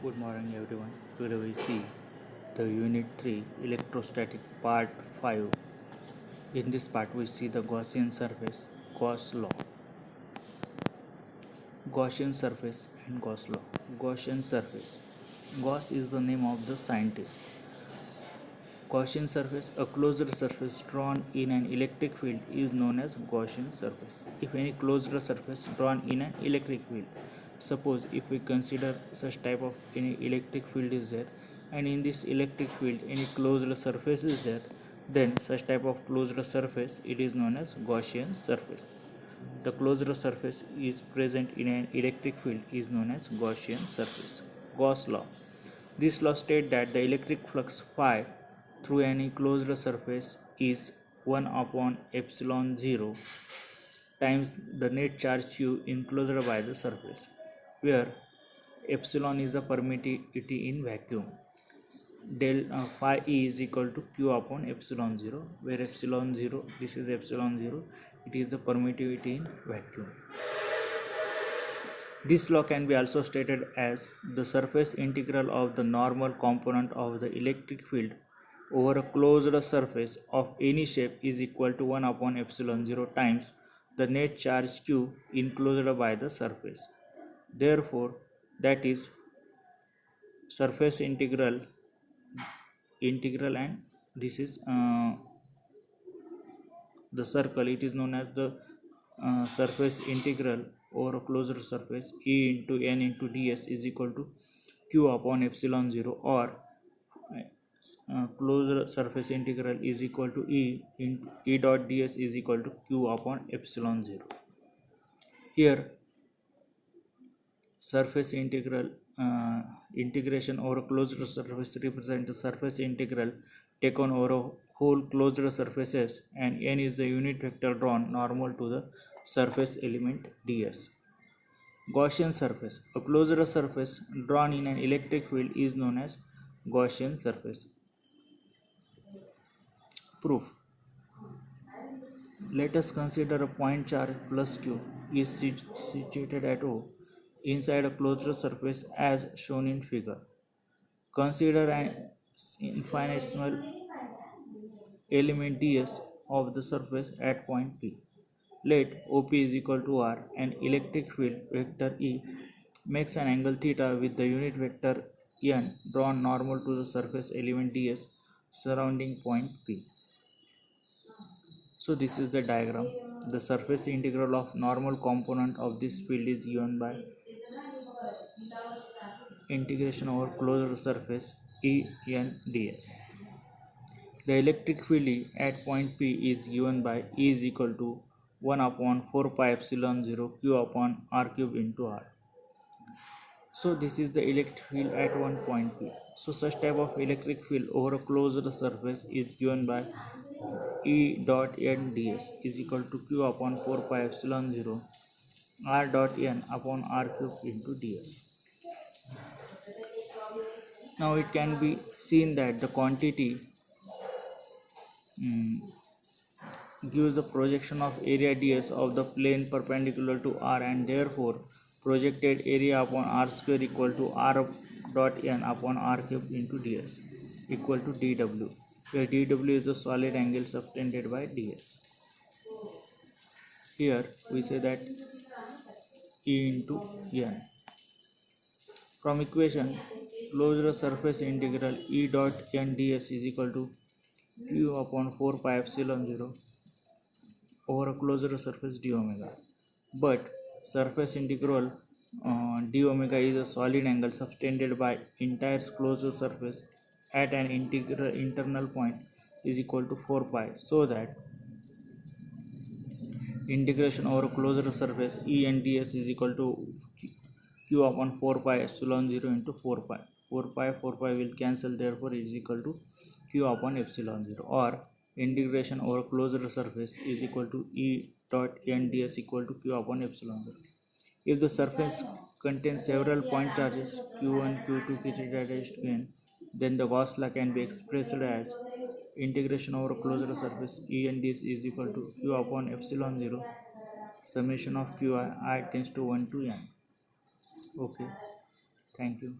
Good morning everyone. Today we see the Unit 3 Electrostatic Part 5. In this part we see the Gaussian surface, Gauss law. Gaussian surface and Gauss law. Gaussian surface. Gauss is the name of the scientist. Gaussian surface, a closed surface drawn in an electric field, is known as Gaussian surface. If any closed surface drawn in an electric field, suppose if we consider such type of any electric field is there, and in this electric field any closed surface is there, then such type of closed surface it is known as Gaussian surface. The closed surface is present in an electric field is known as Gaussian surface. Gauss law. This law states that the electric flux phi through any closed surface is 1 upon epsilon 0 times the net charge Q enclosed by the surface, where epsilon is the permittivity in vacuum. Phi E is equal to Q upon epsilon 0, where epsilon 0, this is epsilon 0, it is the permittivity in vacuum. This law can be also stated as the surface integral of the normal component of the electric field over a closed surface of any shape is equal to 1 upon epsilon 0 times the net charge Q enclosed by the surface. Therefore, that is surface integral and this is the circle, it is known as the surface integral over a closed surface E into n into ds is equal to Q upon epsilon 0, or closed surface integral is equal to E in E dot ds is equal to Q upon epsilon 0. Here surface integral integration over a closed surface represent the surface integral taken over a whole closed surfaces, and n is the unit vector drawn normal to the surface element ds. Gaussian surface. A closed surface drawn in an electric field is known as Gaussian surface. Proof. Let us consider a point charge plus q is situated at O inside a closed surface as shown in figure. Consider an infinitesimal element ds of the surface at point P. Let OP is equal to R, and electric field vector E makes an angle theta with the unit vector n drawn normal to the surface element ds surrounding point P. So this is the diagram. The surface integral of normal component of this field is given by integration over closed surface E n ds. The electric field at point P is given by E is equal to 1 upon 4 pi epsilon 0 Q upon R cube into R. So this is the electric field at one point P. So such type of electric field over a closed surface is given by E dot n ds is equal to Q upon 4 pi epsilon 0 R dot n upon R cube into ds. Now it can be seen that the quantity gives a projection of area ds of the plane perpendicular to R, and therefore projected area upon R square equal to R dot n upon R cube into ds equal to dw, where dw is the solid angle subtended by ds. Here we say that E into n. From equation, closed surface integral E dot n ds is equal to Q upon 4 pi epsilon 0 over a closed surface d omega. But surface integral d omega is a solid angle subtended by entire closed surface at an internal point is equal to 4 pi, so that integration over closed surface E and ds is equal to Q upon 4 pi epsilon 0 into 4 pi. 4 pi will cancel, therefore is equal to Q upon epsilon 0, or integration over closed surface is equal to E dot n ds equal to Q upon epsilon 0. If the surface contains several point charges Q1, Q2, Q3 n, then the Gauss law can be expressed as integration over closed surface E and ds is equal to Q upon epsilon 0 summation of Qi I tends to 1 to n. Okay, thank you.